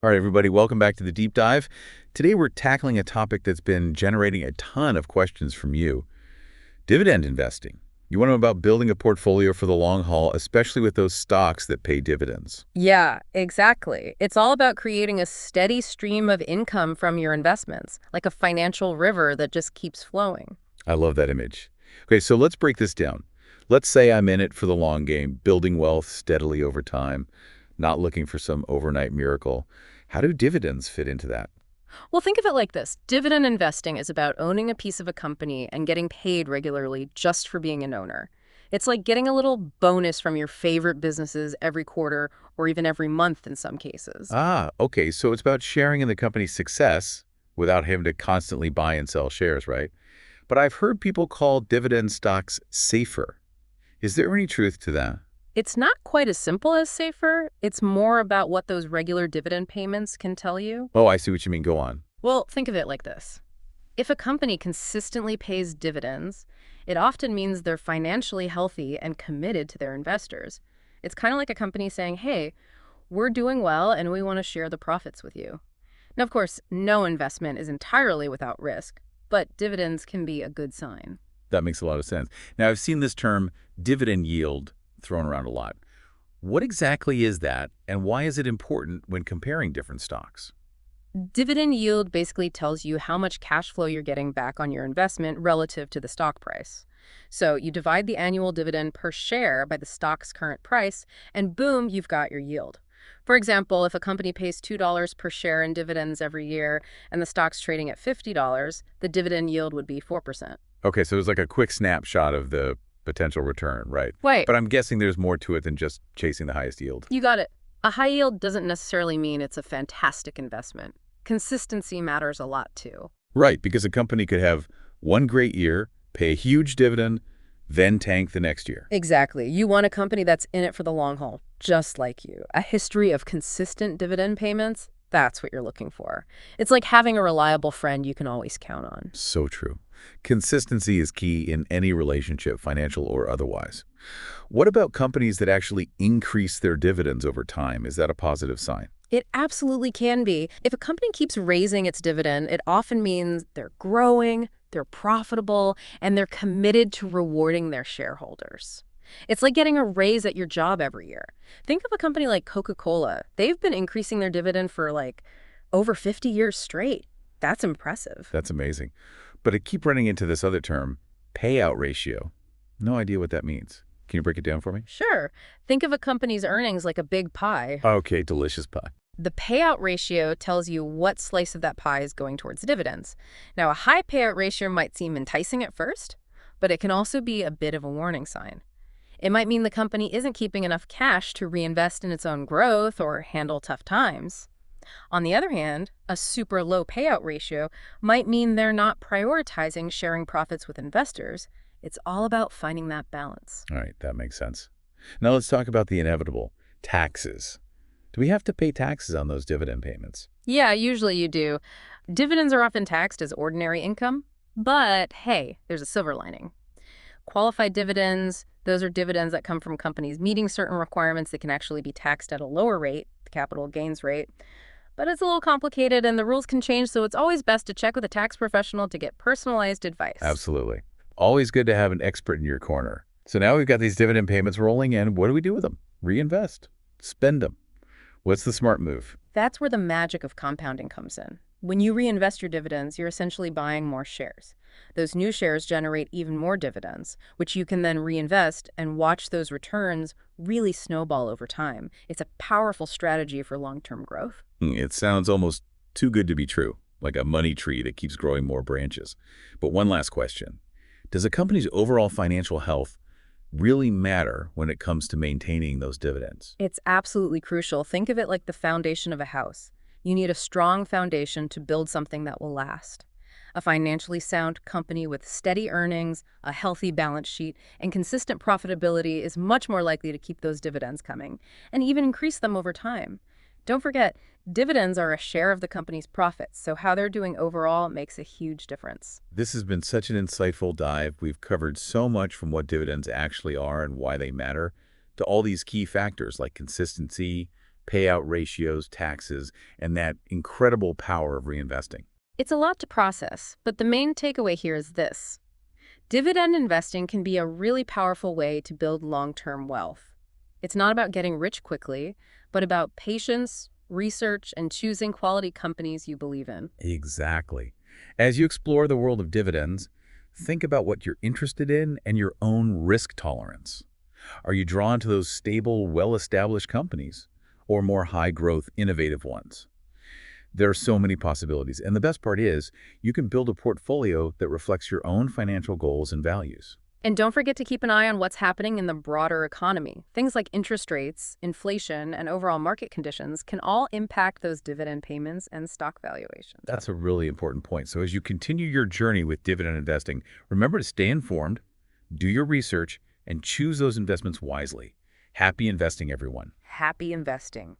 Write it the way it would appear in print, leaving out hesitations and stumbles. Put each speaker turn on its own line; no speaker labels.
All right, everybody, welcome back to the Deep Dive. Today we're tackling a topic that's been generating a ton of questions from you. Dividend investing. You want to know about building a portfolio for the long haul, especially with those stocks that pay dividends.
Yeah, exactly. It's all about creating a steady stream of income from your investments, like a financial river that just keeps flowing.
I love that image. Okay, so let's break this down. Let's say I'm in it for the long game, building wealth steadily over time, not looking for some overnight miracle. How do dividends fit into that?
Well, think of it like this. Dividend investing is about owning a piece of a company and getting paid regularly just for being an owner. It's like getting a little bonus from your favorite businesses every quarter or even every month in some cases.
Okay, so it's about sharing in the company's success without having to constantly buy and sell shares, right? But I've heard people call dividend stocks safer. Is there any truth to that?
It's not quite as simple as safer. It's more about what those regular dividend payments can tell you.
Oh, I see what you mean. Go on.
Well, think of it like this. If a company consistently pays dividends, it often means they're financially healthy and committed to their investors. It's kind of like a company saying, hey, we're doing well and we want to share the profits with you. Now, of course, no investment is entirely without risk, but dividends can be a good sign.
That makes a lot of sense. Now, I've seen this term dividend yield thrown around a lot. What exactly is that, and why is it important when comparing different stocks?
Dividend yield basically tells you how much cash flow you're getting back on your investment relative to the stock price. So you divide the annual dividend per share by the stock's current price, and boom, you've got your yield. For example, if a company pays $2 per share in dividends every year and the stock's trading at $50, the dividend yield would be 4%.
Okay, so it's like a quick snapshot of the potential return, right?
Wait,
But I'm guessing there's more to it than just chasing the highest yield.
you got it. A high yield doesn't necessarily mean it's a fantastic investment. Consistency matters a lot too.
Right, because a company could have one great year, pay a huge dividend, then tank the next year.
Exactly. You want a company that's in it for the long haul, just like you. A history of consistent dividend payments, that's what you're looking for. It's like having a reliable friend you can always count on.
So true. Consistency is key in any relationship, financial or otherwise. What about companies that actually increase their dividends over time? Is that a positive sign?
It absolutely can be. If a company keeps raising its dividend, it often means they're growing, they're profitable, and they're committed to rewarding their shareholders. It's like getting a raise at your job every year. Think of a company like Coca-Cola. They've been increasing their dividend for like over 50 years straight. That's impressive.
That's amazing. But I keep running into this other term, payout ratio. No idea what that means. Can you break it down for me?
Sure, think of a company's earnings like a big pie.
Okay, delicious pie.
The payout ratio tells you what slice of that pie is going towards dividends. Now, a high payout ratio might seem enticing at first, but it can also be a bit of a warning sign. It might mean the company isn't keeping enough cash to reinvest in its own growth or handle tough times. On the other hand, a super low payout ratio might mean they're not prioritizing sharing profits with investors. It's all about finding that balance.
All right, that makes sense. Now let's talk about the inevitable, taxes. Do we have to pay taxes on those dividend payments?
Yeah, usually you do. Dividends are often taxed as ordinary income, but hey, there's a silver lining. Qualified dividends, those are dividends that come from companies meeting certain requirements that can actually be taxed at a lower rate, the capital gains rate. But it's a little complicated and the rules can change, so it's always best to check with a tax professional to get personalized advice.
Absolutely. Always good to have an expert in your corner. So now we've got these dividend payments rolling in. What do we do with them? Reinvest. Spend them. What's the smart move?
That's where the magic of compounding comes in. When you reinvest your dividends, you're essentially buying more shares. Those new shares generate even more dividends, which you can then reinvest and watch those returns really snowball over time. It's a powerful strategy for long-term growth.
It sounds almost too good to be true, like a money tree that keeps growing more branches. But one last question. Does a company's overall financial health really matter when it comes to maintaining those dividends?
It's absolutely crucial. Think of it like the foundation of a house. You need a strong foundation to build something that will last. A financially sound company with steady earnings, a healthy balance sheet, and consistent profitability is much more likely to keep those dividends coming and even increase them over time. Don't forget, dividends are a share of the company's profits, so how they're doing overall makes a huge difference.
This has been such an insightful dive. We've covered so much from what dividends actually are and why they matter to all these key factors like consistency, payout ratios, taxes, and that incredible power of reinvesting.
It's a lot to process, but the main takeaway here is this. Dividend investing can be a really powerful way to build long-term wealth. It's not about getting rich quickly, but about patience, research, and choosing quality companies you believe in.
Exactly. As you explore the world of dividends, think about what you're interested in and your own risk tolerance. Are you drawn to those stable, well-established companies or more high-growth, innovative ones? There are so many possibilities, and the best part is you can build a portfolio that reflects your own financial goals and values.
And don't forget to keep an eye on what's happening in the broader economy. Things like interest rates, inflation, and overall market conditions can all impact those dividend payments and stock valuations.
That's a really important point. So as you continue your journey with dividend investing, remember to stay informed, do your research, and choose those investments wisely. Happy investing, everyone.
Happy investing.